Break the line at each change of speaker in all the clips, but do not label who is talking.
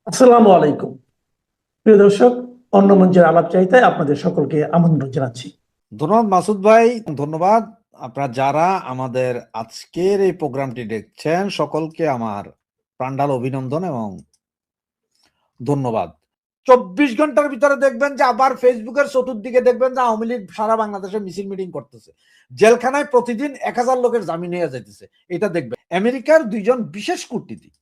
আসসালামু আলাইকুম। প্রিয় দর্শক, অন্য মঞ্চের আলাপ চাইতায় আপনাদের সকলকে আমন্ত্রণ জানাচ্ছি।
ধন্যবাদ মাসুদ ভাই, ধন্যবাদ। আপনারা যারা আমাদের আজকের এই প্রোগ্রামটি দেখছেন সকলকে আমার প্রাণঢাল অভিনন্দন এবং ধন্যবাদ। 24 ঘন্টার ভিতরে দেখবেন যে আবার ফেসবুকের চতুর্দিকে দেখবেন যে আওয়ামী লীগ সারা বাংলাদেশে মিছিল মিটিং করতেছে, জেলখানায় প্রতিদিন 1000 লোকের জামিন হয়ে যাইতেছে। এটা দেখবেন আমেরিকার দুইজন বিশেষ কূটনীতিক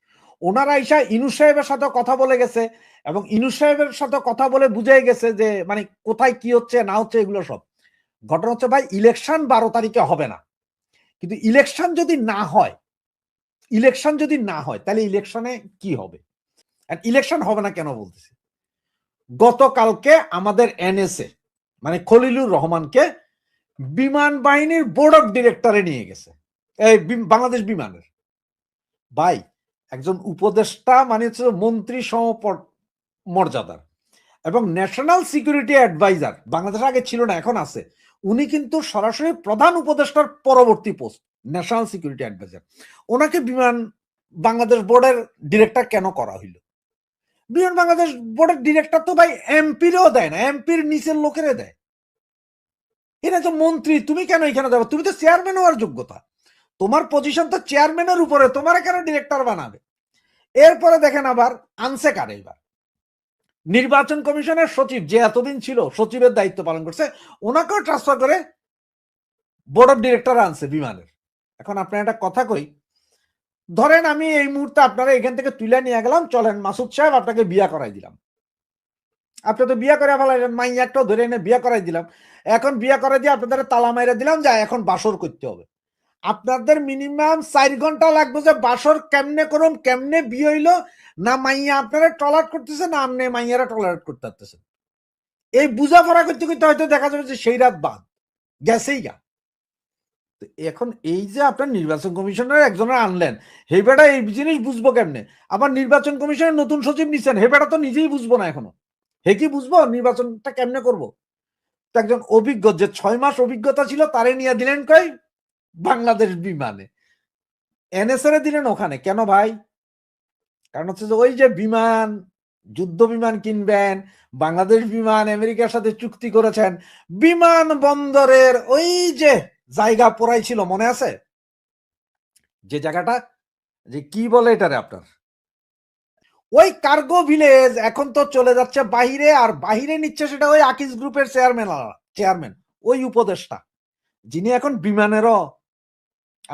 ওনারা আইসা ইনুস সাহেবের সাথে কথা বলে গেছে এবং ইনুস সাহেবের সাথে কথা বলে বুঝাই গেছে যে মানে কোথায় কি হচ্ছে না হচ্ছে এগুলো সব। ঘটনা হচ্ছে ভাই, ইলেকশন 12 তারিখে হবে না, কিন্তু ইলেকশন যদি না হয় তাহলে ইলেকশনে কি হবে? ইলেকশন হবে না কেন বলতেছি, গতকালকে আমাদের এনএসএ মানে খলিলুর রহমানকে বিমান বাহিনীর বোর্ড অফ ডিরেক্টরে নিয়ে গেছে, এই বাংলাদেশ বিমানের। ভাই, একজন উপদেষ্টা মানে হচ্ছে মন্ত্রী সম মর্যাদার এবং ন্যাশনাল সিকিউরিটি অ্যাডভাইজার, বাংলাদেশ আগে ছিল না এখন আছে, উনি কিন্তু সরাসরি প্রধান উপদেষ্টার পরবর্তী পোস্ট ন্যাশনাল সিকিউরিটি অ্যাডভাইজার। ওনাকে বিমান বাংলাদেশ বোর্ডের ডিরেক্টর কেন করা হইল? বিমান বাংলাদেশ বোর্ডের ডিরেক্টর তো ভাই এমপিরও দেয় না, এমপির নিচের লোকেরে দেয়। এরা তো মন্ত্রী, তুমি কেন এখানে যাবে? তুমি তো চেয়ারম্যান হওয়ার যোগ্যতা, তোমার পজিশন তো চেয়ারম্যানের উপরে, তোমার কেন ডিরেক্টর বানাবে? এরপরে দেখেন আবার আনছে কারে, এবার নির্বাচন কমিশনের সচিব যে এতদিন ছিল সচিবের দায়িত্ব পালন করছে, ওনাকেও ট্রান্সফার করে বোর্ড অফ ডিরেক্টর আনছে বিমানের। এখন আপনার একটা কথা কই, ধরেন আমি এই মুহূর্তে আপনারা এখান থেকে তুলে নিয়ে গেলাম, চলেন মাসুদ সাহেব আপনাকে বিয়া করাই দিলাম, আপনি তো বিয়া করে ফেলাইলেন, মাই একটাও ধরে এনে বিয়া করাই দিলাম। এখন বিয়া করাই দিয়ে আপনাদের তালা মাইরা দিলাম যে এখন বাসর করতে হবে। আপনাদের মিনিমাম 4 ঘন্টা লাগবে যে বাসর কেমনে করুন, কেমনে বিয়ে হইলো, না মাইয়া আপনারা টলারেট করতেছে না আপনি মাইয়ারা টলারেট করতে পারতেছেন। এই বুঝাপড়া করতে করতে হয়তো দেখা যাবে যে সেই রাত বাদ গেছেই গা। এখন এই যে আপনার নির্বাচন কমিশনের একজনের আনলেন, হে বেটা এই জিনিস বুঝবো কেমনে? আবার নির্বাচন কমিশনের নতুন সচিব নিচ্ছেন, হে বেটা তো নিজেই বুঝবো না এখনো, হে কি বুঝবো নির্বাচনটা কেমনে করবো? তো একজন অভিজ্ঞ যে 6 মাস অভিজ্ঞতা ছিল তারে নিয়ে দিলেন কই বাংলাদেশ বিমানে, এনএসআর দিলেন ওখানে কেন ভাই? কারণ হচ্ছে যে ওই যে বিমান, যুদ্ধ বিমান কিনবেন, বাংলাদেশ বিমান আমেরিকার সাথে চুক্তি করেছেন, বিমান বন্দরের ওই যে জায়গা পড়াই ছিল মনে আছে, যে জায়গাটা যে কি বলে এটারে আপনার ওই কার্গো ভিলেজ এখন তো চলে যাচ্ছে বাহিরে, আর বাহিরে নিচ্ছে সেটা ওই আকিজ গ্রুপের চেয়ারম্যান ওই উপদেষ্টা যিনি এখন বিমানেরও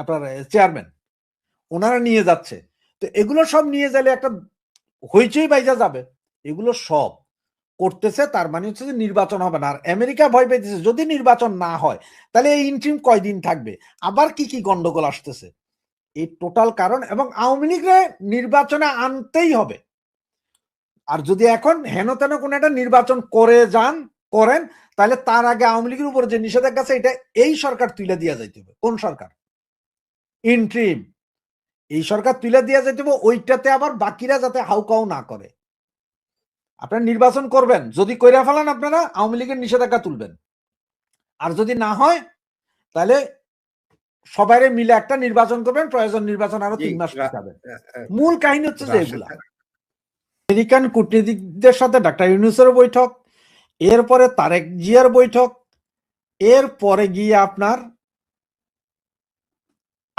আপনার চেয়ারম্যান, ওনারা নিয়ে যাচ্ছে। তো এগুলো সব নিয়ে গেলে একটা হইচই বাইজা যাবে। এগুলো সব করতেছে, তার মানে হচ্ছে যে নির্বাচন হবে না। আর আমেরিকা ভয় পাইতেছে যদি নির্বাচন না হয় তাহলে এই ইন্ট্রিম কয়দিন থাকবে, আবার কি কি গন্ডগোল আসতেছে, এই টোটাল কারণ। এবং আওয়ামী লীগের নির্বাচনে আনতেই হবে। আর যদি এখন হেন তেন কোন একটা নির্বাচন করেন তাহলে তার আগে আওয়ামী লীগের উপর যে নিষেধাজ্ঞা আছে এটা এই সরকার তুলে দিয়ে যাইতে হবে। কোন সরকার? ইন্ট্রিম। এই সরকার তুলে দিয়ে যাইতে হবে, ওইটাতে আবার বাকিরা যাতে হাউকাউ না করে। আপনারা নির্বাচন করবেন, যদি কইরা ফেলান আপনারা আওয়ামী লীগের নিষেধাজ্ঞা তুলবেন, আর যদি না হয় তাহলে সবাই মিলে একটা নির্বাচন করবেন, প্রয়োজন নির্বাচন আরো 3 মাস পিছাবেন। মূল কাহিনী হচ্ছে যে এগুলা। আমেরিকান কূটনীতিকদের সাথে ডাক্তার ইউনূসের বৈঠক, এরপরে তারেক জিয়ার বৈঠক, এরপরে গিয়ে আপনার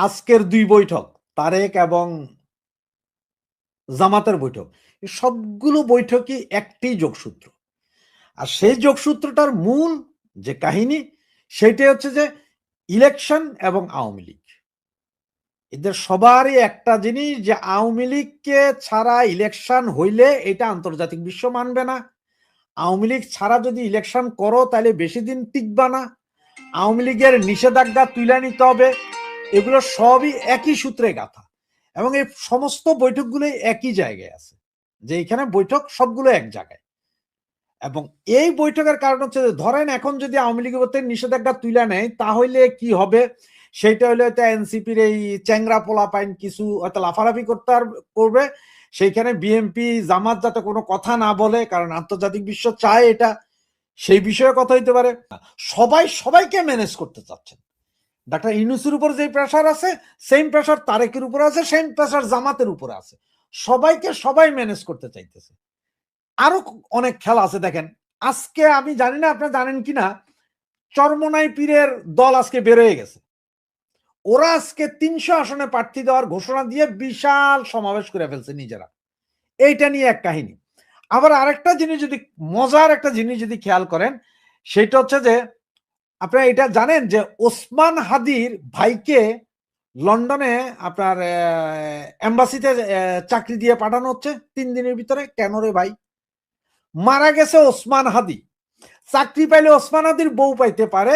আজকের 2 বৈঠক তারেক এবং জামাতের বৈঠক, সবগুলো বৈঠকই একটি যোগসূত্র। আর সেই যোগসূত্রটার মূল যে কাহিনী সেটাই হচ্ছে যে ইলেকশন এবং আওয়ামী লীগ, এদের সবারই একটা জিনিস যে আওয়ামী লীগকে ছাড়া ইলেকশন হইলে এটা আন্তর্জাতিক বিশ্ব মানবে না, আওয়ামী লীগ ছাড়া যদি ইলেকশন করো তাহলে বেশি দিন টিকবা না, আওয়ামী লীগের নিষেধাজ্ঞা তুলে নিতে হবে। এগুলো সবই একই সূত্রে গাথা এবং এই সমস্ত বৈঠকগুলো একই জায়গায় আছে, যে এখানে বৈঠক সবগুলো এক জায়গায়। এবং এই বৈঠকের কারণ হচ্ছে ধরেন এখন যদি আওয়ামী লীগের নিষেধাজ্ঞা তুলে নেয় তাহলে কি হবে, সেটা হলে হয়তো এনসিপির এই চ্যাংরা পোলাপাইন কিছু হয়তো লাফালাফি করবে, সেইখানে বিএনপি জামাত যাতে কোনো কথা না বলে, কারণ আন্তর্জাতিক বিশ্ব চায় এটা, সেই বিষয়ে কথা হইতে পারে। সবাইকে ম্যানেজ করতে চাচ্ছেন। ডাক্তার ইউনূসের উপর যে প্রেসার আছে সেম প্রেসার তারেকের উপর আছে, সেম প্রেসার জামাতের উপর আছে। সবাইকে সবাই ম্যানেজ করতে চাইতেছে। আরো অনেক খেলা আছে দেখেন। আজকে আমি জানি না আপনারা জানেন কিনা, চরমোনাই পীরের দল আজকে বের হয়ে গেছে। ওরা আজকে ৩০০ আসনে প্রার্থী দেওয়ার ঘোষণা দিয়ে বিশাল সমাবেশ করে ফেলছে নিজেরা। এইটা নিয়ে এক কাহিনী। আবার আরেকটা জিনিস যদি, মজার একটা জিনিস যদি খেয়াল করেন, সেটা হচ্ছে যে আপনারা এটা জানেন যে ওসমান হাদির ভাইকে লন্ডনে আপনার এম্বাসিতে চাকরি দিয়ে পাঠানো হচ্ছে ৩ দিনের ভিতরে। কেন রে ভাই? মারা গেছে ওসমান হাদি, চাকরি পাইলে ওসমান হাদির বউ পাইতে পারে,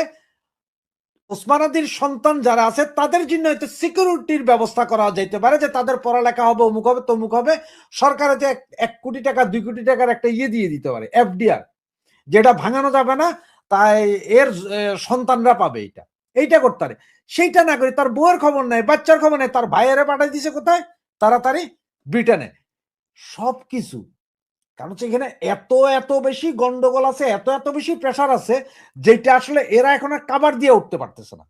ওসমান হাদির সন্তান যারা আছে তাদের জন্য হয়তো সিকিউরিটির ব্যবস্থা করা যেতে পারে, যে তাদের পড়ালেখা হবে, অমুক হবে, তমুক হবে। সরকার হয়তো ১ কোটি টাকা ২ কোটি টাকার একটা দিয়ে দিতে পারে, এফডিআর, যেটা ভাঙানো যাবে না, তাই এর সন্তানরা পাবে। এইটা করতে পারে। সেইটা না করে তার বউয়ের খবর নেই, বাচ্চার খবর নেই, তার ভাইয়েরা পাঠাই দিছে কোথায়? তাড়াতাড়ি ব্রিটেনে। সবকিছু কারণ হচ্ছে এখানে এত বেশি গন্ডগোল আছে, এত বেশি প্রেশার আছে, যেটা আসলে এরা এখন আর কাভার দিয়ে উঠতে পারতেছে না।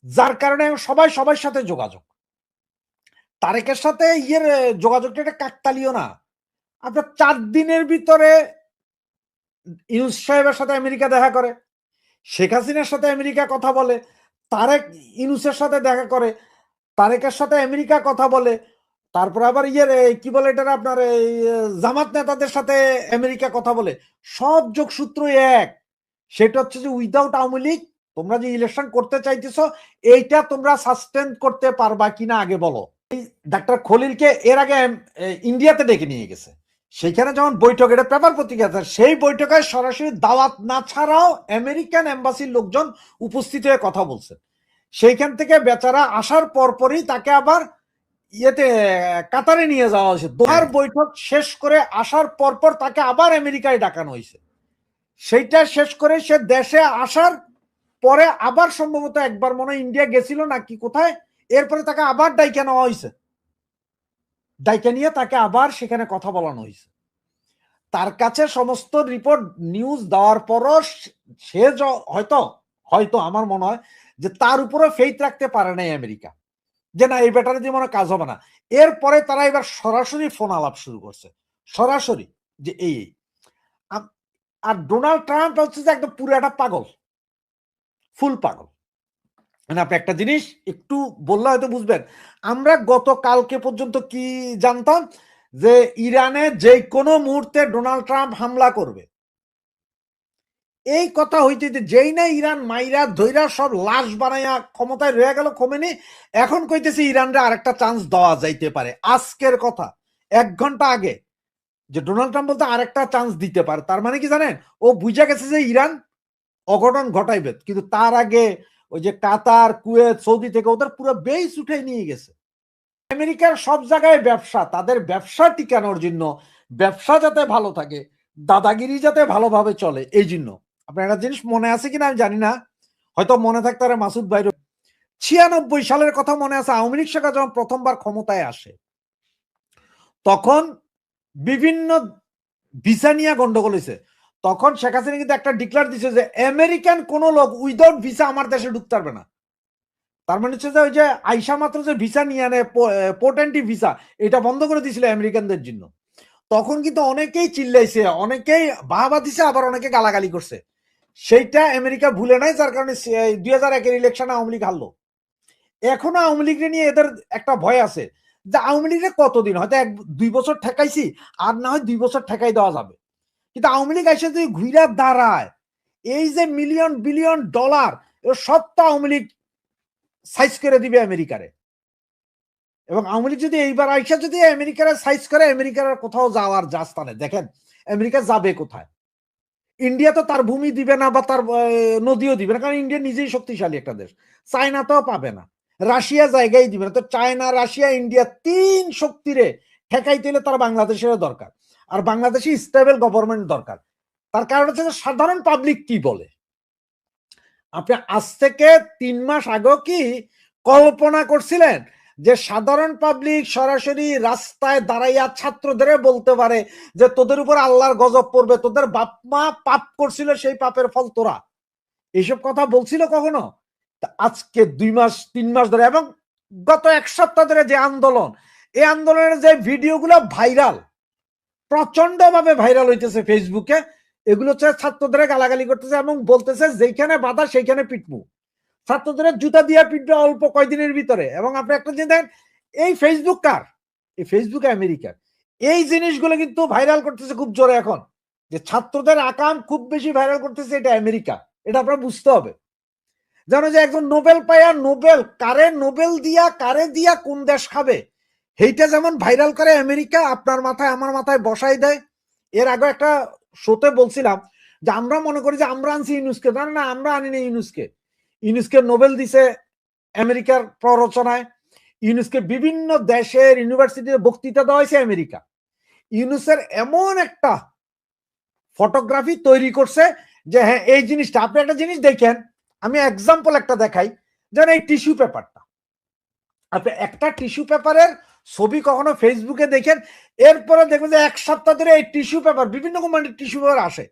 যার কারণে সবাই সবার সাথে যোগাযোগ। তারেকের সাথে যোগাযোগটা এটা কাকতালীয় না। আপনার ৪ দিনের ভিতরে ইউনূস সাহেবের সাথে আমেরিকা দেখা করে, শেখ হাসিনার সাথে আমেরিকা কথা বলে, তারেক ইউনূসের সাথে দেখা করে, তারেকের সাথে আমেরিকা কথা বলে, তারপর আবার কি বলে এটা আপনার এই জামাত নেতাদের সাথে আমেরিকা কথা বলে। সব যোগসূত্র এক। সেটা হচ্ছে যে উইদাউট আওয়ামী লীগ তোমরা যে ইলেকশন করতে চাইতেছো, এইটা তোমরা সাস্টেন করতে পারবা কিনা আগে বলো। ডাক্তার খলিলকে এর আগে ইন্ডিয়াতে ডেকে নিয়ে গেছে, সেখানে যখন বৈঠক, এটা পেপার পত্রিকা, সেই বৈঠকে সরাসরি দাওয়াত না ছাড়াও আমেরিকান এম্বাসির লোকজন উপস্থিত হয়ে কথা বলছে। সেইখান থেকে বেচারা আসার পরপরই তাকে আবার কাতারে নিয়ে যাওয়া হয়েছে। দোহার বৈঠক শেষ করে আসার পরপর তাকে আবার আমেরিকায় ডাকানো হয়েছে। সেইটা শেষ করে সে দেশে আসার পরে আবার সম্ভবত একবার মনে হয় ইন্ডিয়া গেছিল নাকি কোথায়, এরপরে তাকে আবার ডাইকা নেওয়া হয়েছে। ডাইকা নিয়ে তাকে আবার সেখানে কথা বলানো হয়েছে। তার কাছে সমস্ত রিপোর্ট নিউজ দেওয়ার পরও সে হয়তো আমার মনে হয় যে তার উপরে ফেইথ রাখতে পারে নাই আমেরিকা, যে না এই ব্যাটারে দিয়ে মনে কাজ হবে না। এরপরে তারা এবার সরাসরি ফোন আলাপ শুরু করছে, সরাসরি, যে এই। আর ডোনাল্ড ট্রাম্প হচ্ছে যে একদম পুরো একটা পাগল, ফুল পাগল। মানে আপনি একটা জিনিস একটু বললে হয়তো বুঝবেন। আমরা গতকালকে পর্যন্ত কি জানতাম? যে ইরানে যে কোনো মুহূর্তে ডোনাল্ড ট্রাম্প হামলা করবে। এই কথা হইতে যেই না ইরান মাইরা ধৈরা সব লাশ বানাইয়া ক্ষমতায় রয়ে গেল খোমেনি, এখন কইতেছে ইরানরে আরেকটা চান্স দেওয়া যাইতে পারে। আজকের কথা ১ ঘন্টা আগে যে ডোনাল্ড ট্রাম্প বলতে আরেকটা চান্স দিতে পারে। তার মানে কি জানেন? ও বুঝা গেছে যে ইরান অঘটন ঘটাইবে, কিন্তু তার আগে ওই যে কাতার, কুয়েত, সৌদি থেকে ওদের পুরো বেস উঠে নিয়ে গেছে। আমেরিকার সব জায়গায় ব্যবসা, তাদের ব্যবসা টিকানোর জন্য, ব্যবসা যাতে ভালো থাকে, দাদাগিরি যাতে ভালোভাবে চলে, এই জন্য। আপনার একটা জিনিস মনে আছে কিনা আমি জানি না, হয়তো মনে থাকতে পারে মাসুদ ভাই, ৯৬ সালের কথা মনে আছে, আওয়ামী লীগ সরকার যখন প্রথমবার ক্ষমতায় আসে, তখন বিভিন্ন ভিসা নিয়ে গন্ডগোল হয়েছে। তখন শেখ হাসিনা কিন্তু একটা ডিক্লার দিছে যে আমেরিকান কোন লোক উইদাউট ভিসা আমার দেশে ঢুকতে পারবে না। তার মানে হচ্ছে যে ওই যে আইসা মাত্র যে ভিসা নিয়ে আনে, পোর্টেন্টি ভিসা, এটা বন্ধ করে দিয়েছিল আমেরিকানদের জন্য। তখন কিন্তু অনেকেই চিল্লাইছে, অনেকেই বাহাবা দিছে, আবার অনেকে গালাগালি করছে। সেইটা আমেরিকা ভুলে নাই, যার কারণে ২০০১-এর ইলেকশনে আওয়ামী লীগ হারলো। এখনো আওয়ামী লীগ নিয়ে এদের একটা ভয় আছে যে আওয়ামী লীগের কতদিন, হয়তো ১-২ বছর ঠেকাইছি, আর না হয় ২ বছর ঠেকাই দেওয়া যাবে। কিন্তু আওয়ামী লীগ এসে যদি ঘুরা দাঁড়ায়, এই যে মিলিয়ন বিলিয়ন ডলার, সব তো আওয়ামী লীগ সাইজ করে দিবে আমেরিকারে। এবং আওয়ামী লীগ যদি এইবার আইসা যদি আমেরিকার সাইজ করে, আমেরিকার কোথাও যাওয়ার জাস্তানে দেখেন আমেরিকা যাবে কোথায়? ইন্ডিয়া তো তার ভূমি দিবে না, বা তার নদীও দিবে না, কারণ ইন্ডিয়া নিজেই শক্তিশালী একটা দেশ। চায়না তো পাবে না, রাশিয়া জায়গায় দিবে না। তো চায়না, রাশিয়া, ইন্ডিয়া ৩ শক্তিরে ঠেকাইতে হলে তার বাংলাদেশের দরকার, আর বাংলাদেশে স্টেবল গভর্নমেন্ট দরকার। তার কারণ হচ্ছে যে সাধারণ পাবলিক কি বলে। আপনি আজ থেকে ৩ মাস আগেও কি কল্পনা করছিলেন যে সাধারণ পাবলিক সরাসরি রাস্তায় দাঁড়াইয়া ছাত্রদের বলতে পারে যে তোদের উপর আল্লাহর গজব পড়বে, তোদের বাপ মা পাপ করছিল, সেই পাপের ফল তোরা? এইসব কথা বলছিল কখনো? আজকে ২ মাস ৩ মাস ধরে, এবং গত ১ সপ্তাহ ধরে যে আন্দোলন, এই আন্দোলনের যে ভিডিওগুলো ভাইরাল, প্রচন্ড ভাবে ভাইরাল হইতেছে ফেসবুকে, এগুলো হচ্ছে ছাত্রদের গালাগালি করতেছে এবং বলতেছে যেখানে বাধা সেইখানে পিটমু, ছাত্রদের জুতা দিয়ে পিটবে অল্প কয়দিনের ভিতরে। এবং আপনি একটা জিনিস দেখেন, এই ফেসবুক কার? এই ফেসবুক আমেরিকার। এই জিনিসগুলো কিন্তু ভাইরাল করতেছে খুব জোরে এখন, যে ছাত্রদের আকাম খুব বেশি ভাইরাল করতেছে এটা আমেরিকা। এটা আপনার বুঝতে হবে। জানো যে একজন নোবেল পায়া, নোবেল কারে দিয়া কোন দেশ খাবে, সেইটা যেমন ভাইরাল করে আমেরিকা, আপনার মাথায় আমার মাথায় বসাই দেয়। এর আগে একটা শোতে বলছিলাম যে আমরা মনে করি যে আমরা আনছি ইউনুসকে, না আমরা আনি না ইউনুসকে। ইউনুসকে নোবেল দিছে আমেরিকার প্ররোচনায়, ইউনুসকে বিভিন্ন দেশের ইউনিভার্সিটিতে বক্তৃতা দেওয়া হয়েছে আমেরিকা। ইউনুসের এমন একটা ফটোগ্রাফি তৈরি করছে যে হ্যাঁ এই জিনিসটা, আপনি একটা জিনিস দেখেন, আমি এক্সাম্পল একটা দেখাই। যেন এই টিস্যু পেপারটা, আপনি একটা টিস্যু পেপারের ছবি কখনো ফেসবুকে দেখেন, এরপরে দেখবেন যে এক সপ্তাহ ধরে এই টিস্যু পেপার, বিভিন্ন কোম্পানির টিস্যু পেপার আসে,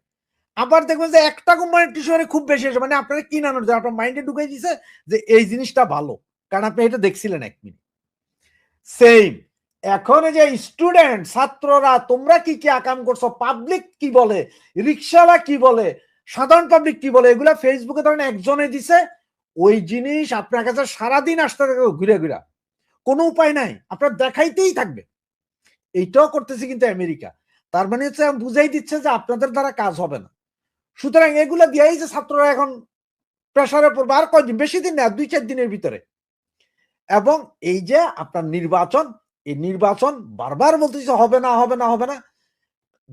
আবার দেখবেন যে একটা কোম্পানির টিস্যু পেপার খুব বেশি আসে, মানে আপনারা কিনানোর জন্য আপনার মাইন্ডে ঢুকাই দিছে যে এই জিনিসটা ভালো, কারণ আপনি এটা দেখছিলেন 1 মিনিট। সেম এখন যে স্টুডেন্ট ছাত্ররা তোমরা কি কি আকাম করছো, পাবলিক কি বলে, রিক্সাওয়ালা কি বলে, সাধারণ পাবলিক কি বলে, এগুলা ফেসবুকে ধরেন একজনে দিছে, ওই জিনিস আপনার কাছে সারাদিন আসতে থাকবে ঘুরে ঘুরে, কোনো উপায় নাই, আপনার দেখাইতেই থাকবে। এইটাও করতেছে কিন্তু আমেরিকা। তার মানে হচ্ছে বুঝাই দিচ্ছে যে আপনাদের দ্বারা কাজ হবে না। সুতরাং এগুলা দিয়েই যে ছাত্ররা এখন প্রেসারে পড়বে, আর কয়দিন, বেশি দিন না, 2-4 দিনের ভিতরে। এবং এই যে আপনার নির্বাচন, এই নির্বাচন বারবার বলতেছে হবে না হবে না হবে না।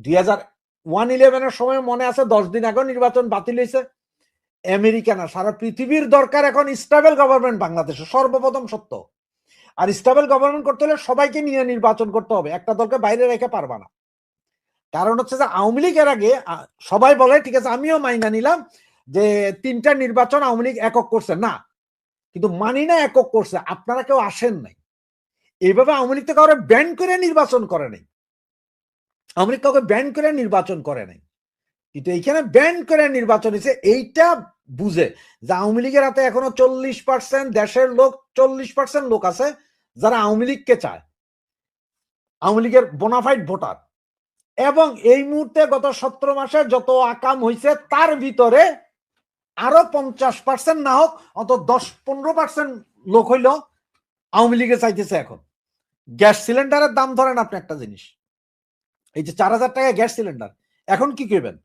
2001-11 সময় মনে আছে 10 দিন আগে নির্বাচন বাতিল হয়েছে। আমেরিকা না, সারা পৃথিবীর দরকার এখন স্টেবল গভর্নমেন্ট বাংলাদেশে, সর্বপ্রথম সত্য। আর স্টেবল গভর্নমেন্ট করতে হলে সবাইকে নিয়ে নির্বাচন করতে হবে, একটা দলকে বাইরে রেখে পারবা না। কারণ হচ্ছে যে আওয়ামী লীগের আগে সবাই বলে ঠিক আছে, আমিও মাইনা নিলাম যে 3টা নির্বাচন আওয়ামী লীগ একক করছে, না কিন্তু মানি না একক করছে, আপনারা কেউ আসেন নাই। এইভাবে আওয়ামী লীগ থেকে কাউকে ব্যান করে নির্বাচন করে নাই, আওয়ামী লীগ কাউকে ব্যান করে নির্বাচন করে নাই, কিন্তু এইখানে ব্যান করে নির্বাচন হয়েছে। এইটা বুঝে যে আওয়ামী লীগের হাতে এখনো 40% দেশের লোক, 40% লোক আছে যারা আওয়ামী লীগকে চায়, আওয়ামী লীগের বোনাফাইড ভোটার। এবং এই মুহূর্তে গত 17 মাসে যত আকাম হয়েছে তার ভিতরে আরো 50% না হোক অন্তত 10-15% লোক হইল আওয়ামী লীগে চাইতেছে। এখন গ্যাস সিলিন্ডারের দাম ধরেন আপনি একটা জিনিস, এই যে 4000 টাকা গ্যাস সিলিন্ডার, এখন কি করবেন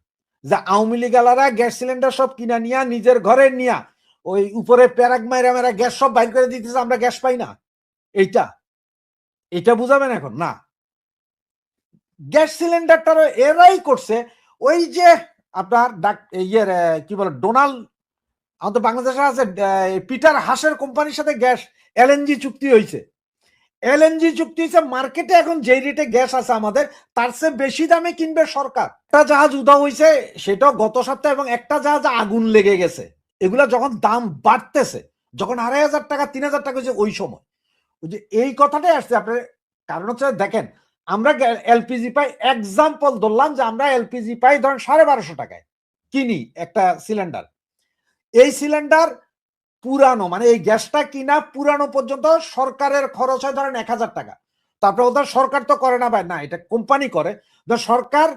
যে আওয়ামী লীগালারা গ্যাস সিলিন্ডার সব কিনা নিয়া নিজের ঘরে নিয়া ওই উপরে প্যারাগ মাইরা মেরা গ্যাস সব বাইর করে দিতেছে, আমরা গ্যাস পাই না, এইটা এটা বুঝাবেন এখন না। গ্যাস সিলিন্ডারটারও এরাই করছে, ওই যে আপনার ইয়ের কি বলে ডোনাল্ড, আমাদের বাংলাদেশে আছে পিটার হাসের কোম্পানির সাথে গ্যাস এলএনজি চুক্তি হয়েছে, এলএনজি চুক্তি হয়েছে, মার্কেটে এখন যে রেটে গ্যাস আছে আমাদের তার চেয়ে বেশি দামে কিনবে সরকার। একটা জাহাজ উধাও হয়েছে সেটাও গত সপ্তাহে, এবং একটা জাহাজ আগুন লেগে গেছে। এগুলা যখন দাম বাড়তেছে, যখন 2500 টাকা 3000 টাকা হয়েছে, ওই সময় ওই যে এই কথাটাই আসছে আপনার। কারণ হচ্ছে দেখেন, আমরা এলপিজি পাই, এক্সাম্পল ধরলাম যে আমরা এলপিজি পাই ধরেন 1250 টাকায় কিনি একটা সিলিন্ডার। এই সিলিন্ডার পুরানো, মানে এই গ্যাসটা কিনা পুরানো পর্যন্ত সরকারের খরচ হয় ধরেন 1000 টাকা। তারপরে ওদের সরকার তো করে না ভাই, না এটা কোম্পানি করে। সরকার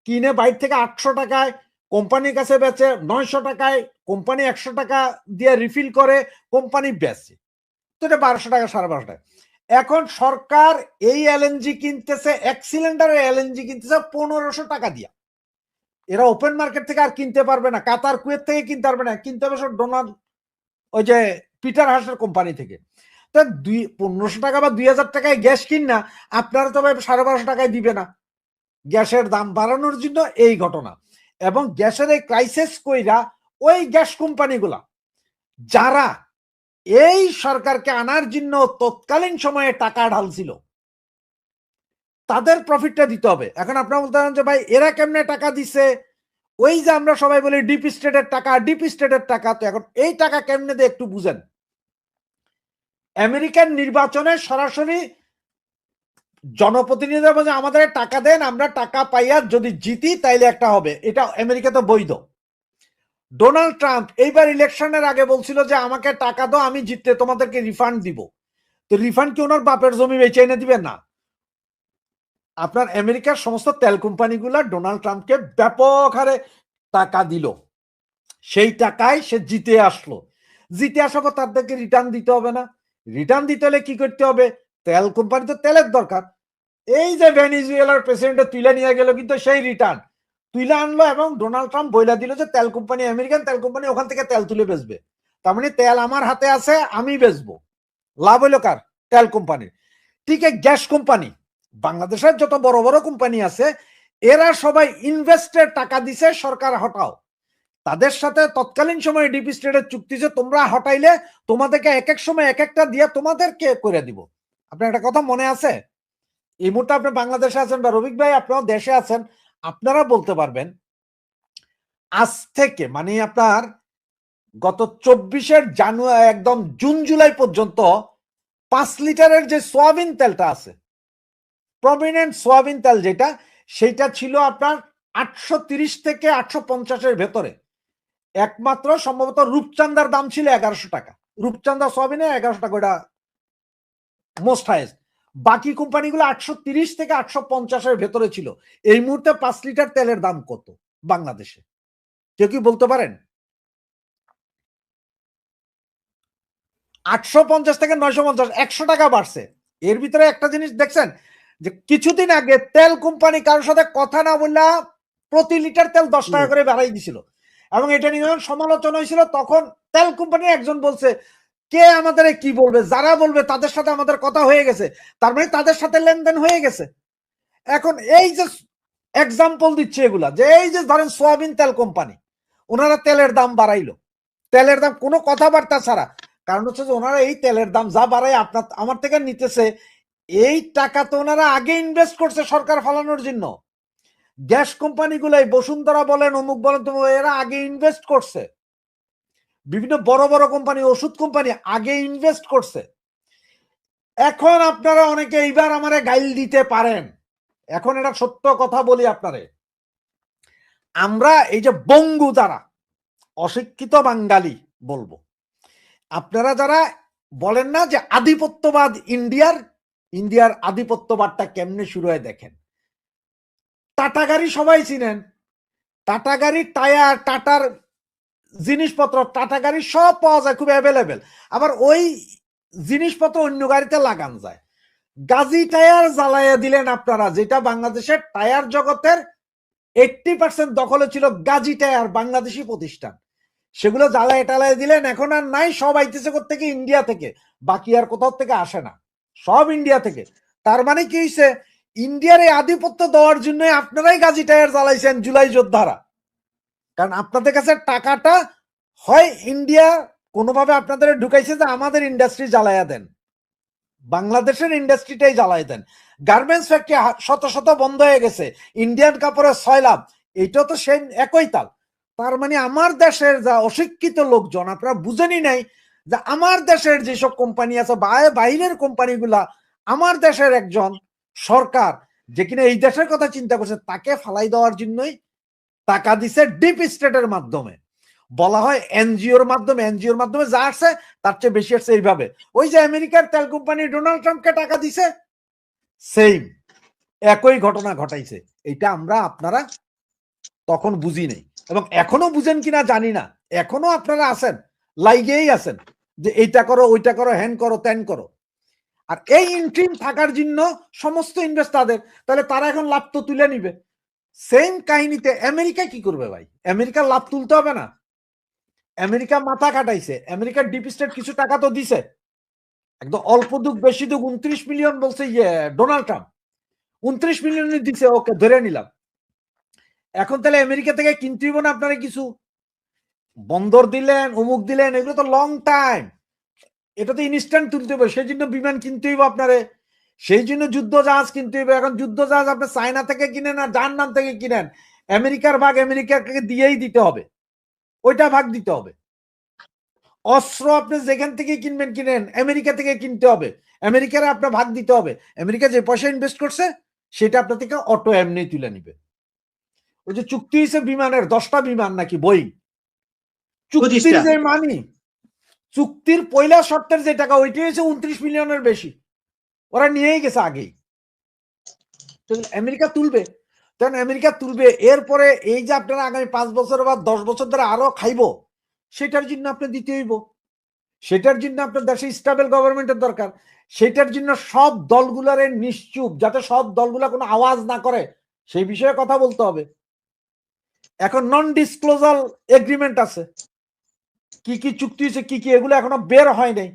কিনে বাইর থেকে 800 টাকায়, কোম্পানির কাছে বেচে 900 টাকায়, কোম্পানি 100 টাকা দিয়ে রিফিল করে, কোম্পানি বেচে, তো এটা 1200 টাকা 1250 টাকা। এখন সরকার এই এলএনজি কিনতেছে, এক সিলিন্ডারের এলএনজি কিনতেছে 1500 টাকা দিয়া। এরা ওপেন মার্কেট থেকে আর কিনতে পারবে না, কাতার কুয়েত থেকে কিনতে পারবে না, কিনতে হবে সব ডোনাল্ড ওই যে পিটার হাসের কোম্পানি থেকে। তো 1500 টাকা বা 2000 টাকায় গ্যাস কিন না, আপনারা তবে 1250 টাকায় দিবে না। গ্যাসের দাম বাড়ানোর জন্য এই ঘটনা। এবং গ্যাসের এই ক্রাইসিস কইরা ওই গ্যাস কোম্পানিগুলা যারা এই সরকারকে আনার জন্য তৎকালীন সময়ে টাকা ঢালছিল, তাদের প্রফিটটা দিতে হবে। এখন আপনারা বলতে পারেন যে ভাই এরা কেমনে টাকা দিছে, ওই যে আমরা সবাই বলি ডিপ স্টেটের টাকা, ডিপ স্টেটের টাকা। তো এখন এই টাকা কেমনে দিয়ে একটু বুঝেন। আমেরিকান নির্বাচনে সরাসরি জনপ্রতিনিধিরা বলে আমাদের টাকা দেন, আমরা টাকা পাইয়া যদি জিতি তাইলে একটা হবে, এটা আমেরিকাতে বৈধ। ডোনাল্ড ট্রাম্প এইবার ইলেকশনের আগে বলছিল যে আমাকে টাকা দাও, আমি জিততে তোমাদেরকে রিফান্ড দিব। তো রিফান্ড কি ওনার বাপের জমি বেচে এনে দিবেন? না, আপনার আমেরিকার সমস্ত তেল কোম্পানিগুলা ডোনাল্ড ট্রাম্পকে ব্যাপক হারে টাকা দিল, সেই টাকায় সে জিতে আসলো। জিতে আসার পর তাদেরকে রিটার্ন দিতে হবে না? রিটার্ন দিতে হলে কি করতে হবে? তেল কোম্পানি তো তেলের দরকার। এই যে ভেনিজুয়েলার প্রেসিডেন্ট তুলে নিয়ে গেল কিন্তু সেই রিটার্ন তুলে আনলো, এবং ডোনাল্ড ট্রাম্প বইলা দিল যে তেল কোম্পানি, আমেরিকান তেল কোম্পানি ওখান থেকে তেল তুলে বেচবে। তার মানে তেল আমার হাতে আছে, আমি বেচবো। লাভ হইলো কার? তেল কোম্পানির। ঠিক আছে, গ্যাস কোম্পানি, বাংলাদেশের যত বড় বড় কোম্পানি আছে এরা সবাই ইনভেস্টের টাকা দিছে, সরকার হটাও। তাদের সাথে তৎকালীন সময়ে ডিপি স্টেটের চুক্তি যে তোমরা হটাইলে তোমাদেরকে এক এক সময় এক একটা দিয়ে তোমাদেরকে করে দিব। আপনার একটা কথা মনে আছে? এই মুহূর্তে আপনি বাংলাদেশে আছেন বা রবিক ভাই আপনারাও দেশে আছেন, আপনারা বলতে পারবেন আজ থেকে মানে আপনার গত 24 জানুয়ারি একদম জুন জুলাই পর্যন্ত 5 লিটারের যে সোয়াবিন তেলটা আছে, প্রমিনেন্ট সোয়াবিন তেল যেটা, সেটা ছিল আপনার 830 থেকে 850-এর ভেতরে। একমাত্র সম্ভবত রূপচান্দার দাম ছিল 1100 টাকা। রূপচান্দা সোয়াবিনে 1100 টাকা, ওটা মোস্ট হাইয়েস্ট। বাকি কোম্পানিগুলো 830 থেকে 850-এর ভেতরে ছিল। এই মুহূর্তে 5 লিটার তেলের দাম কত বাংলাদেশে? কেউ কি বলতে পারেন? 850 থেকে 950, 100 টাকা বাড়ছে। এর ভিতরে একটা জিনিস দেখছেন যে কিছুদিন আগে তেল কোম্পানি কারোর সাথে কথা না বললা প্রতি লিটার তেল 10 টাকা করে বাড়াই দিছিল, এবং এটা নিয়ে সমালোচনা হয়েছিল। তখন তেল কোম্পানি একজন বলছে, কে আমাদের কি বলবে, যারা বলবে তাদের সাথে আমাদের কথা হয়ে গেছে, তার মানে তাদের সাথে লেনদেন হয়ে গেছে। এখন এই যে এক্সাম্পল দিচ্ছে এগুলা, যে এই যে ধরেন সোয়াবিন তেল কোম্পানি, ওনারা তেলের দাম বাড়াইলো, তেলের দাম কোনো কথাবার্তা ছাড়া। কারণ হচ্ছে যে ওনারা এই তেলের দাম যা বাড়ায় আপনার আমার থেকে নিতেছে, এই টাকা তো ওনারা আগে ইনভেস্ট করছে সরকার ফালানোর জন্য। গ্যাস কোম্পানিগুলাই বসুন্ধরা বলেন, অমুক বলেন, তো এরা আগে ইনভেস্ট করছে। বিভিন্ন বড় বড় কোম্পানি, ওষুধ কোম্পানি আগে ইনভেস্ট করছে। এখন আপনারা অনেকে এইবার আমারে গাইল দিতে পারেন, এখন এটা সত্য কথা বলি আপনারে, আমরা এই যে বঙ্গু যারা অশিক্ষিত বাঙালি বলবো, আপনারা যারা বলেন না যে আধিপত্যবাদ ইন্ডিয়ার আধিপত্যবাদটা কেমনে শুরু হয় দেখেন। টাটা গাড়ি সবাই চিনেন, টাটা গাড়ির টায়ার, টাটার জিনিসপত্র, টাটা গাড়ি সব পাওয়া যায় খুব অ্যাভেলেবেল। আবার ওই জিনিসপত্র অন্য গাড়িতে লাগান যায়। গাজী টায়ার জ্বালাইয়া দিলেন আপনারা, যেটা বাংলাদেশের টায়ার জগতের 80% দখলে ছিল গাজী টায়ার, বাংলাদেশি প্রতিষ্ঠান। সেগুলো জ্বালায় টালায় দিলেন, এখন আর নাই। সব আইতেছে থেকে ইন্ডিয়া থেকে, বাকি আর কোথাও থেকে আসে না, সব ইন্ডিয়া থেকে। তার মানে কি হয়েছে, ইন্ডিয়ার এই আধিপত্য দেওয়ার জন্য আপনারাই গাজী টায়ার জ্বালাইছেন, জুলাই যোদ্ধারা। কারণ আপনাদের কাছে টাকাটা হয় ইন্ডিয়া কোনোভাবে আপনাদের ঢুকাইছে যে আমাদের ইন্ডাস্ট্রি জ্বালাইয়া দেন, বাংলাদেশের ইন্ডাস্ট্রিটাই জ্বালাই দেন। গার্মেন্টস ফ্যাক্টরি শত শত বন্ধ হয়ে গেছে, ইন্ডিয়ান কাপড়ের 6 লাভ, এইটা তো সেই একই তাল। তার মানে আমার দেশের যা অশিক্ষিত লোকজন, আপনারা বুঝেনি নাই যে আমার দেশের যেসব কোম্পানি আছে, বাইরের কোম্পানিগুলা আমার দেশের একজন সরকার যে কিনা এই দেশের কথা চিন্তা করছে, তাকে ফালাই দেওয়ার জন্যই টাকা দিছে ডিপ স্টেটের মাধ্যমে। বলা হয় এনজিওর মাধ্যমে, এনজিওর মাধ্যমে যা আসছে তার চেয়ে বেশি আসছে। এইভাবে ওই যে আমেরিকার তেল কোম্পানি ডোনাল্ড ট্রাম্পকে টাকা দিছে, সেম একই ঘটনা ঘটাইছে। এটা আমরা আপনারা তখন বুঝি নাই, এবং এখনো বুঝেন কিনা জানি না। এখনো আপনারা আছেন, লাইগেই আছেন যে এইটা করো, ওইটা করো, হ্যান করো, ত্যান করো। আর এই ইন্ট্রিম থাকার জন্য সমস্ত ইনভেস্ট তাদের, তাহলে তারা এখন লাভ তো তুলে নিবে। সেম কাহিনীতে আমেরিকা কি করবে ভাই? আমেরিকার লাভ তুলতে হবে না? আমেরিকা মাথা কাটাইছে, আমেরিকার ডিপ স্টেট কিছু টাকা তো দিছে, একদম অল্প দুঃখ বেশি দুঃখ। 29 মিলিয়ন বলছে ডোনাল্ড ট্রাম্প, 29 মিলিয়ন দিছে, ওকে ধরে নিলাম। এখন তাহলে আমেরিকা থেকে কিনতে হইব না আপনারা কিছু? বন্দর দিলেন, অমুক দিলেন, এগুলো তো লং টাইম, এটা তো ইনস্ট্যান্ট তুলতে হবে। সেই জন্য বিমান কিনতে হইব আপনারে, সেই জন্য যুদ্ধ জাহাজ কিনতে হইবে। এখন যুদ্ধ জাহাজ আপনি চায়না থেকে কিনেন আর যার নাম থেকে কিনেন, আমেরিকার ভাগ আমেরিকাকে দিয়েই দিতে হবে, ওইটা ভাগ দিতে হবে। অস্ত্র আপনি যেখান থেকে কিনবেন কিনেন, আমেরিকা থেকে কিনতে হবে, আমেরিকার আপনার ভাগ দিতে হবে। আমেরিকা যে পয়সা ইনভেস্ট করছে সেটা আপনার থেকে অটো এমনি তুলে নিবে। ওই যে চুক্তি হয়েছে বিমানের 10টা বিমান নাকি বই, চুক্তির যে মানি চুক্তির পয়লা শর্তের যে টাকা ওইটি হয়েছে 29 মিলিয়নের বেশি, ওরা নিয়েই গেছে আগেই। আমেরিকা তুলবে, তখন আমেরিকা তুলবে, এরপরে এই যে আপনারা আগামী 5 বছর বা 10 বছর ধরে আরো খাইবো, সেটার জন্য আপনি দিতে হইব, সেটার জন্য আপনার দেশে স্টেবল গভর্নমেন্টের দরকার, সেটার জন্য সব দলগুলারে নিশ্চুপ, যাতে সব দলগুলা কোনো আওয়াজ না করে সেই বিষয়ে কথা বলতে হবে। এখন নন ডিসক্লোজার এগ্রিমেন্ট আছে, কি কি চুক্তি হয়েছে কি কি, এগুলো এখনো বের হয় নাই।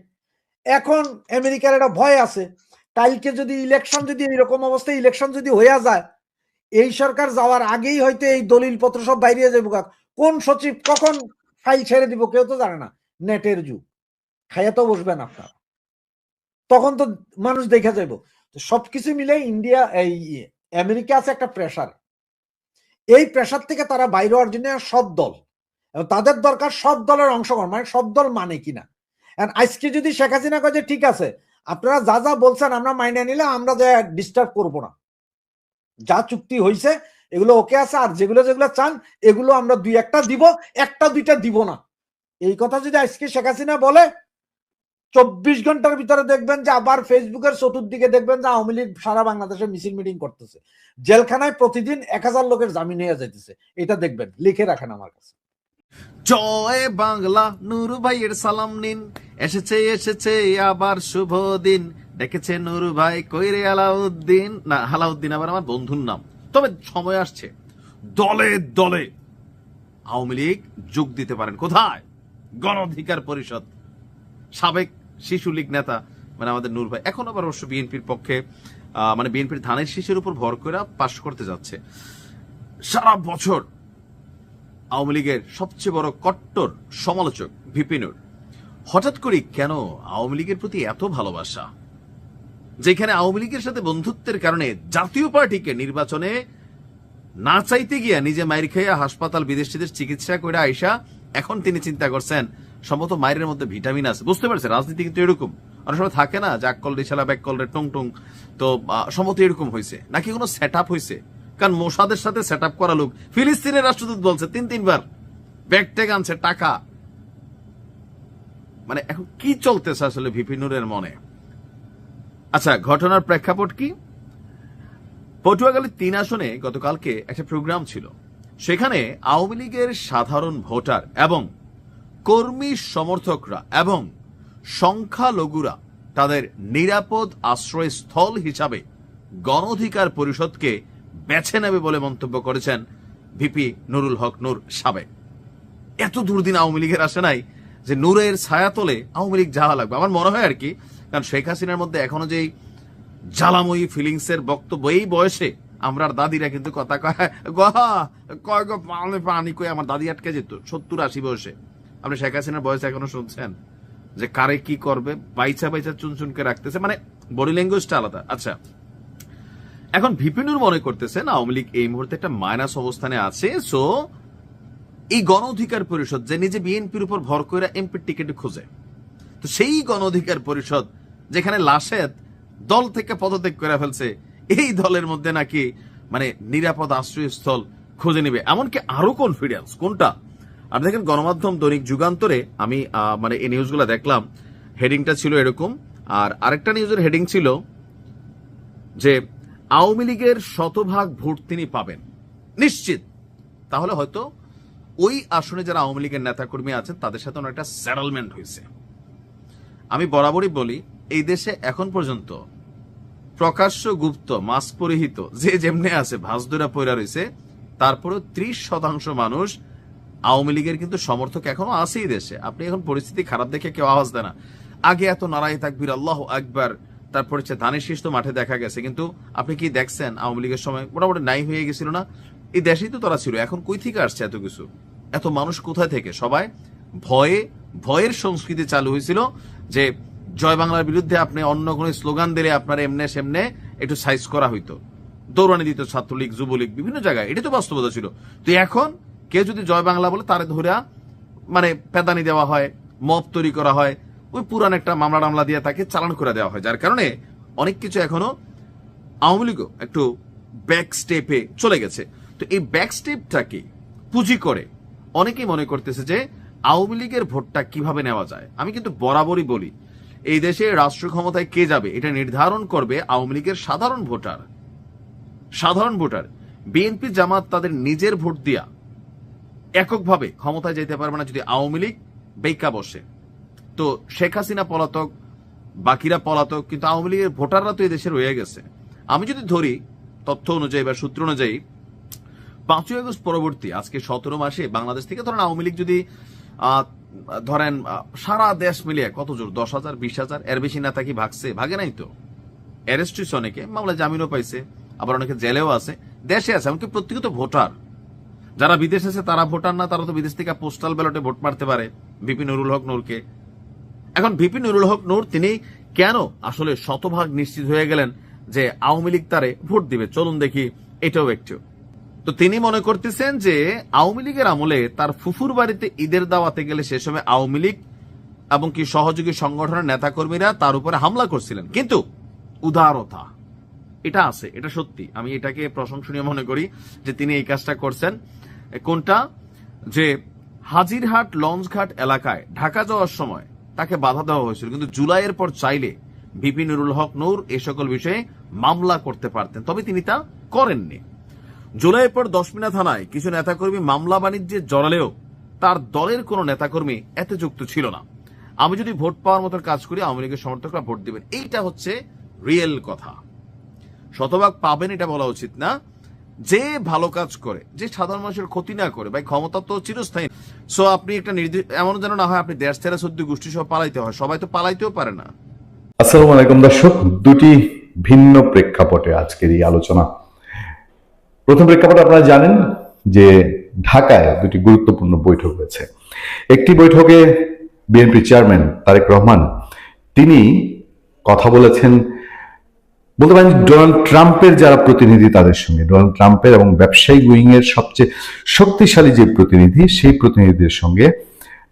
এখন আমেরিকার একটা ভয় আছে, কালকে যদি ইলেকশন, যদি এরকম অবস্থায় ইলেকশন যদি হয়ে যায়, এই সরকার যাওয়ার আগেই হয়তো এই দলিল পত্র সব বাইরে যাবো, কোন সচিব কখন ফাইল ছেড়ে দিব কেউ তো জানে না, নেটের যুগ, খাইয়া তো বসবেন আপনার, তখন তো মানুষ দেখা যাইব। তো সবকিছু মিলে ইন্ডিয়া, এই আমেরিকা আছে একটা প্রেসার, এই প্রেসার থেকে তারা বাইরে হওয়ার জন্য সব দল, তাদের দরকার সব দলের অংশগ্রহণ, মানে সব দল মানে কিনা। আজকে যদি শেখ হাসিনা কয় যে ঠিক আছে আপনারা যা যা বলছেন আমরা মাইনে নিলে, আমরা যে ডিস্টার্ব করবো না, যা চুক্তি হয়েছে এগুলো ওকে আছে, আর যেগুলো যেগুলো চান এগুলো আমরা 2-1টা দিব, 1-2টা দিব না, এই কথা যদি আজকে শেখ হাসিনা বলে, 24 ঘন্টার ভিতরে দেখবেন যে আবার ফেসবুকের চতুর্দিকে দেখবেন যে আওয়ামী লীগ সারা বাংলাদেশে মিছিল মিটিং করতেছে, জেলখানায় প্রতিদিন 1000 লোকের জামিন হয়ে যাইতেছে, এটা দেখবেন, লিখে রাখেন আমার কাছে।
জয় বাংলা, নূর ভাইয়ের সালাম নিন, এসেছে এসেছে আবার শুভ দিন, ডেকেছে নূর ভাই কইরে আলাউদ্দিন, না আলাউদ্দিন আবার আমার বন্ধুর নাম। তবে সময় আসছে দলে দলে আওয়ামী লীগ যোগ দিতে পারেন। কোথায়? গণ অধিকার পরিষদ। সাবেক শিশু লীগ নেতা মানে আমাদের নূর ভাই এখন আবার অবশ্য বিএনপির পক্ষে, মানে বিএনপির ধানের শীষের উপর ভর করে পাশ করতে যাচ্ছে। সারা বছর আওয়ামী লীগের সবচেয়ে বড় কট্টর সমালোচক ভিপি নূর, হঠাৎ করে কেন আওয়ামী লীগের প্রতি এত ভালোবাসা, যেখানে আওয়ামী লীগের সাথে বন্ধুত্বের কারণে জাতীয় পার্টিকে নির্বাচনে না চাইতে গিয়া নিজে মায়ের খাইয়া হাসপাতাল বিদেশিদের চিকিৎসা করে আইসা এখন তিনি চিন্তা করছেন সম্ভবত মায়ের মধ্যে ভিটামিন আছে। বুঝতে পারছে রাজনীতি কিন্তু এরকম, অনেক সময় থাকে না যে আকল রিসালা ব্যাকল রে টং টং, তো সম্ভবত এরকম হয়েছে নাকি কোনো সেট আপ হয়েছে, কারণ মোসাদের সাথে সেট আপ করা লোক ফিলিস্তিনের রাষ্ট্রদূত বলছে 3-3 বার ব্যাগ ট্যাগ আনছে টাকা। মানে এখন কি চলতেছে আসলে ভিপি নূরের মনে? আচ্ছা, ঘটনার প্রেক্ষাপট কি? পটুয়াখালী 3 আসনে গতকালকে একটা প্রোগ্রাম ছিল, সেখানে আওয়ামী লীগের সাধারণ ভোটার এবং কর্মী সমর্থকরা এবং সংখ্যালঘুরা তাদের নিরাপদ আশ্রয়স্থল হিসাবে গণ অধিকার পরিষদকে বেছে নেবে বলে মন্তব্য করেছেন ভিপি নুরুল হক নূর সাবেক। এত দুর্দিন আওয়ামী লীগের আসে নাই যে নূরের ছায়াতলে আওয়ামী লীগ যাওয়া লাগবে, আমার মনে হয় আর কি। কারণ শেখ হাসিনার মধ্যে এখনো যেই জ্বালাময়ী ফিলিংস এর বক্তব্য, এই বয়সে আমরা দাদিরা কিন্তু কথা কয় গো পানি কই, আমার দাদি আটকে যেত 70-80 বয়সে। আপনি শেখ হাসিনার বয়সে এখনো শুনছেন যে কারে কি করবে, বাইচা বাইচা চুনচুনকে রাখতেছে, মানে বডি ল্যাঙ্গুয়েজটা আলাদা। আচ্ছা, এখন ভিপি নূর মনে করতেছেন আওয়ামী লীগ এই মুহূর্তে একটা মাইনাস অবস্থানে আছে, সো এই গণ অধিকার পরিষদ যে নিজে বিএনপির উপর ভর করে এমপির টিকিট খোঁজে, তো সেই গণ অধিকার পরিষদ যেখানে লাশেদ দল থেকে পদত্যাগ করে ফেলছে, এই দলের মধ্যে নাকি মানে নিরাপদ আশ্রয়স্থল খুঁজে নেবে, এমনকি আরো কনফিডেন্স। কোনটা? আপনি দেখেন গণমাধ্যম দৈনিক যুগান্তরে আমি মানে এই নিউজগুলো দেখলাম, হেডিংটা ছিল এরকম, আর আরেকটা নিউজের হেডিং ছিল যে আওয়ামী লীগের 100% ভোট তিনি পাবেন নিশ্চিত, তাহলে হয়তো ওই আসনে যারা আওয়ামী লীগের নেতাকর্মী আছেন তাদের সাথে একটা সেটেলমেন্ট হয়েছে। আমি বরাবরই বলি এই দেশে এখন পর্যন্ত প্রকাশ্য গুপ্ত মাস্ক পরিহিত যে যেমনে আছে ভাঁজদুরা পয়রা রয়েছে, তারপরে 30% মানুষ আওয়ামী লীগের কিন্তু সমর্থক এখনো আছেই দেশে। আপনি এখন পরিস্থিতি খারাপ দেখে কেউ আওয়াজ দেয় না। আগে এত নারায়ে তাকবীর আল্লাহু আকবার, তারপর হচ্ছে ধানের শীষ তো মাঠে দেখা গেছে, কিন্তু আপনি কি দেখছেন আওয়ামী লীগের সময় মোটামুটি নাই হয়ে গেছিল না? এই দেশেই তো তারা ছিল, এখন কই থেকে আসছে এত কিছু, এত মানুষ কোথায় থেকে? সবাই ভয়ের সংস্কৃতি চালু হয়েছিল যে জয় বাংলার বিরুদ্ধে আপনি অন্য কোনো স্লোগান দিলে আপনার এমনে সেমনে একটু সাইজ করা হইতো, দৌড়ানি দিত ছাত্রলীগ যুবলীগ বিভিন্ন জায়গায়, এটা তো বাস্তবতা ছিল। তো এখন কেউ যদি জয় বাংলা বলে তারে ধরে মানে পেদানি দেওয়া হয়, মব তৈরি করা হয়, ওই পুরান একটা মামলা টামলা দিয়ে তাকে চালান করে দেওয়া হয়, যার কারণে অনেক কিছু এখনো আওয়ামী লীগও একটু ব্যাক স্টেপে চলে গেছে। তো এই ব্যাক স্টেপটাকে পুঁজি করে অনেকেই মনে করতেছে যে আওয়ামী লীগের ভোটটা কিভাবে নেওয়া যায়। আমি কিন্তু বরাবরই বলি, এই দেশে রাষ্ট্র ক্ষমতায় কে যাবে এটা নির্ধারণ করবে আওয়ামী লীগের সাধারণ ভোটার। বিএনপি জামাত তাদের নিজের ভোট দিয়া এককভাবে ক্ষমতায় যেতে পারবে না যদি আওয়ামী লীগ বেইকা বসে। তো শেখ হাসিনা পলাতক, বাকিরা পলাতক, কিন্তু আওয়ামী লীগের ভোটাররা তো এই দেশে রয়ে গেছে। আমি যদি ধরি তথ্য অনুযায়ী বা সূত্র অনুযায়ী 5ই আগস্ট পরবর্তী আজকে 17 মাসে বাংলাদেশ থেকে ধরেন আওয়ামী লীগ যদি ধরেন সারা দেশ মিলিয়ে কত জোর 10,000 20,000 এর বেশি নেতা কি ভাগছে? ভাগে নাই তো। অ্যারেস্ট হয়েছে অনেকে, মামলা জামিনও পাইছে, আবার অনেকে জেলেও আছে, দেশে আছে। এমনকি প্রত্যেকত ভোটার যারা বিদেশ আছে তারা ভোটার না, তারা তো বিদেশ থেকে পোস্টাল ব্যালটে ভোট মারতে পারে ভিপি নুরুল হক নূরকে। এখন ভিপি নুরুল হক নূর তিনি কেন আসলে শতভাগ নিশ্চিত হয়ে গেলেন যে আওয়ামী লীগ তারে ভোট দিবে? চলুন দেখি এটাও একটু। তো তিনি মনে করতেছেন যে আওয়ামী লীগের আমলে তার ফুফুর বাড়িতে ঈদের দাওয়াতে গেলে সে সময় আওয়ামী লীগ এবং কি সহযোগী সংগঠনের নেতাকর্মীরা তার উপরে হামলা করছিলেন। কিন্তু উদারতা এটা আছে, এটা সত্যি, আমি এটাকে প্রশংসনীয় মনে করি যে তিনি এই কাজটা করছেন। কোনটা? যে হাজিরহাট লঞ্চঘাট এলাকায় ঢাকা যাওয়ার সময় তাকে বাধা দেওয়া হয়েছিল, কিন্তু জুলাইয়ের পর চাইলে ভিপি নুরুল হক নূর এ সকল বিষয়ে মামলা করতে পারতেন, তবে তিনি তা করেননি। জুলাইয়ের পর 10 মিনা থানায় কিছু নেতাকর্মী মামলা বাণিজ্যে জড়ালেও তার দলের কোনো নেতাকর্মী এতে যুক্ত ছিল না। আমি যদি ভোট পাওয়ার মতো কাজ করি আওয়ামী লীগের সমর্থকরা ভোট দিবেন, এইটা হচ্ছে রিয়েল কথা। শতভাগ পাবেন এটা বলা উচিত না। যে ভালো কাজ করে, যে সাধারণ মানুষের ক্ষতি না করে, ভাই ক্ষমতা তো চিরস্থায়ী। সো আপনি একটা এমন যেন না হয় আপনি দেশ ছেড়ে 14 গোষ্ঠী সহ পালাইতে হয়, সবাই তো পালাইতেও পারে না।
আসসালামু আলাইকুম দর্শক, দুটি ভিন্ন প্রেক্ষাপটে আজকের এই আলোচনা। প্রথম প্রেক্ষাপটে আপনারা জানেন যে ঢাকায় দুটি গুরুত্বপূর্ণ বৈঠক হয়েছে। একটি বৈঠকে বিএনপি চেয়ারম্যান তারেক রহমান তিনি কথা বলেছেন, বলতে পারেন ডোনাল্ড ট্রাম্পের যারা প্রতিনিধি তাদের সঙ্গে, ডোনাল্ড ট্রাম্পের এবং ব্যবসায়িক উইং এর সবচেয়ে শক্তিশালী যে প্রতিনিধি, সেই প্রতিনিধিদের সঙ্গে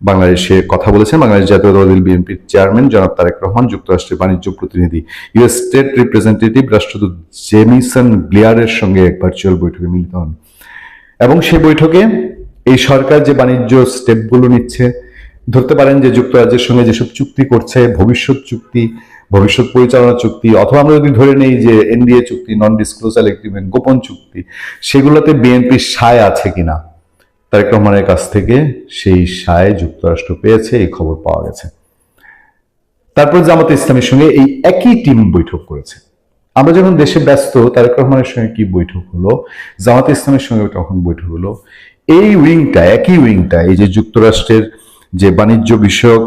বাংলাদেশে কথা বলেছেন বাংলাদেশ জাতীয়তাবাদী বিএনপির চেয়ারম্যান জনাব তারেক রহমান, যুক্তরাষ্ট্রের বাণিজ্য প্রতিনিধি ইউএস স্টেট রিপ্রেজেন্টেটিভ রাষ্ট্রদূত জেমিসন গ্লিয়ারের সঙ্গে এক ভার্চুয়াল বৈঠকে মিলিত হন। এবং সেই বৈঠকে এই সরকার যে বাণিজ্য স্টেপগুলো নিচ্ছে, ধরতে পারেন যে যুক্তরাজ্যের সঙ্গে যেসব চুক্তি করছে, ভবিষ্যৎ চুক্তি, ভবিষ্যৎ পরিচালনা চুক্তি, অথবা আমরা যদি ধরে নেই যে এনডিএ চুক্তি, নন ডিসক্লোজার এগ্রিমেন্ট, গোপন চুক্তি, সেগুলোতে বিএনপির সায় আছে কিনা, তারেক রহমানের কাছ থেকে সেই সায় যুক্তরাষ্ট্র পেয়েছে, এই খবর পাওয়া গেছে। তারপর জামাতে ইসলামের সঙ্গে এই একই টিম বৈঠক করেছে। আমরা যখন দেশে ব্যস্ত, তারেক রহমানের সঙ্গে কি বৈঠক হলো, জামাতে ইসলামের সঙ্গে তখন বৈঠক হলো। এই উইংটা, একই উইংটা, এই যে যুক্তরাষ্ট্রের যে বাণিজ্য বিষয়ক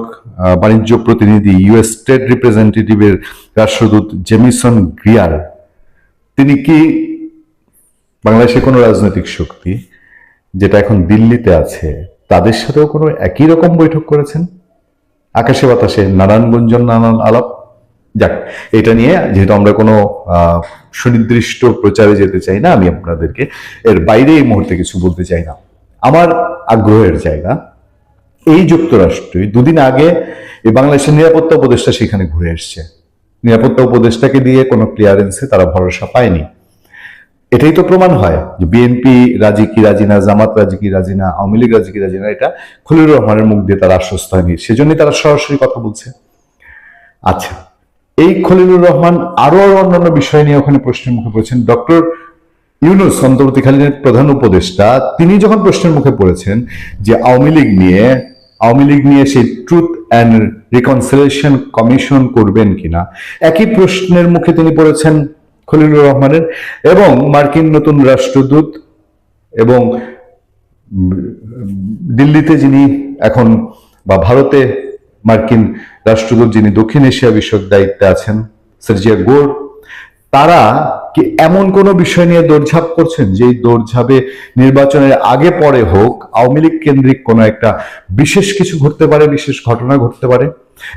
বাণিজ্য প্রতিনিধি ইউএস স্টেট রিপ্রেজেন্টেটিভের রাষ্ট্রদূত জেমিসন গ্রিয়ার, তিনি কি বাংলাদেশের কোনো রাজনৈতিক শক্তি যেটা এখন দিল্লিতে আছে তাদের সাথেও কোনো একই রকম বৈঠক করেছেন? আকাশে বাতাসে নানান গুঞ্জন, নানান আলাপ। যাক, এটা নিয়ে যেহেতু আমরা কোনো সুনির্দিষ্ট প্রচারে যেতে চাই না, আমি আপনাদেরকে এর বাইরে এই মুহূর্তে কিছু বলতে চাই না। আমার আগ্রহের জায়গা এই যুক্তরাষ্ট্রই দুদিন আগে এই বাংলাদেশের নিরাপত্তা উপদেষ্টা সেখানে ঘুরে এসছে। নিরাপত্তা উপদেষ্টাকে দিয়ে কোনো ক্লিয়ারেন্সে তারা ভরসা পায়নি। এটাই তো প্রমাণ হয় যে বিএনপি রাজি কি রাজি না, জামাত রাজি কি রাজি না, আওয়ামী লীগ রাজি কি রাজি না, এটা খলিলুর রহমানের মুখ দিয়ে তারা আশ্বস্ত হয়নি, সেজন্যই তারা সরাসরি কথা বলছে। আচ্ছা, এই খলিলুর রহমান আরো অন্যান্য বিষয় নিয়ে ওখানে প্রশ্নের মুখে পড়েছেন। ডক্টর ইউনূস, অন্তর্বর্তীকালীন প্রধান উপদেষ্টা, তিনি যখন প্রশ্নের মুখে পড়েছেন যে আওয়ামী লীগ নিয়ে সেই ট্রুথ অ্যান্ড রিকনসিলিয়েশন কমিশন করবেন কিনা, একই প্রশ্নের মুখে তিনি পড়েছেন খলিলুর রহমানের। এবং মার্কিন নতুন রাষ্ট্রদূত এবং দিল্লিতে যিনি এখন, বা ভারতে মার্কিন রাষ্ট্রদূত যিনি দক্ষিণ এশিয়া বিষয়ক দায়িত্বে আছেন, সার্জিয়া গোর, তারা কি এমন কোন বিষয় নিয়ে দৌড়ঝাঁপ করছেন যে দৌড়ঝাঁপে নির্বাচনের আগে পরে হোক আওয়ামী লীগ কেন্দ্রিক কোনো একটা বিশেষ কিছু ঘটতে পারে, বিশেষ ঘটনা ঘটতে পারে?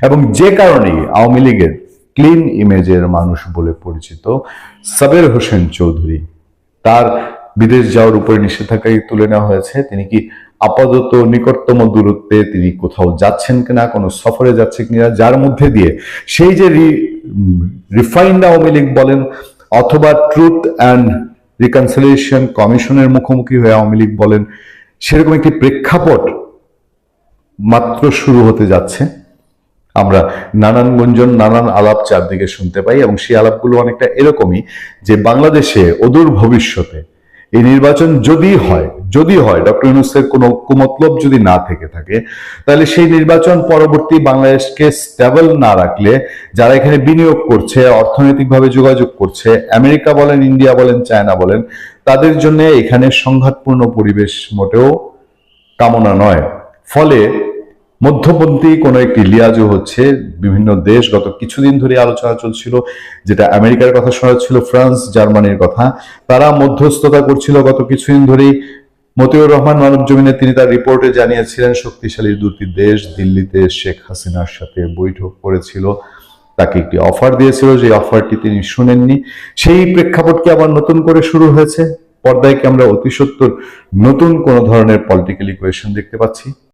এবং যে কারণে আওয়ামী লীগের ক্লিন ইমেজের মানুষ বলে পরিচিত সাবের হোসেন চৌধুরী, তার বিদেশ যাওয়ার উপরে নিষেধাজ্ঞা তুলে নেওয়া হয়েছে। তিনি কি আপাতত নিকটতম দূরত্বে তিনি কোথাও যাচ্ছেন কিনা, কোনো সফরে যাচ্ছে কিনা, যার মধ্যে দিয়ে সেই যে রিফাইন্ড আওয়ামী লীগ বলেন অথবা ট্রুথ অ্যান্ড রিকনসিলিয়েশন কমিশনের মুখোমুখি হয়ে আওয়ামী লীগ বলেন, সেরকম একটি প্রেক্ষাপট মাত্র শুরু হতে যাচ্ছে। আমরা নানান গুঞ্জন, নানান আলাপ চারদিকে শুনতে পাই, এবং সেই আলাপগুলো অনেকটা এরকমই যে বাংলাদেশে অদূর ভবিষ্যতে এই নির্বাচন যদি হয় ডক্টর ইউনূসের কোনো কুমতলব যদি না থেকে থাকে, তাহলে সেই নির্বাচন পরবর্তী বাংলাদেশকে স্টেবল না রাখলে যারা এখানে বিনিয়োগ করছে, অর্থনৈতিকভাবে যোগাযোগ করছে, আমেরিকা বলেন, ইন্ডিয়া বলেন, চায়না বলেন, তাদের জন্য এখানে সংঘাতপূর্ণ পরিবেশ মোটেও কামনা নয়। ফলে মধ্যপন্থী কোনো একটি লিয়াজও হচ্ছে। বিভিন্ন দেশ, গত কিছুদিন ধরে আলোচনা চলছিল, যেটা আমেরিকার কথা শোনা ছিল, ফ্রান্স, জার্মানির কথা, তারা মধ্যস্থতা করছিল গত কিছুদিন ধরেই। মতিউর রহমান মানব জমিনে তিনি তার রিপোর্টে জানিয়েছিলেন, শক্তিশালী দুটি দেশ দিল্লিতে শেখ হাসিনার সাথে বৈঠক করেছিল, তাকে একটি অফার দিয়েছিল, যে অফারটি তিনি শুনেননি। সেই প্রেক্ষাপটকে আবার নতুন করে শুরু হয়েছে। পর্দায় কি আমরা অতি সত্বর নতুন কোন ধরনের পলিটিক্যাল ইকুয়েশন দেখতে পাচ্ছি?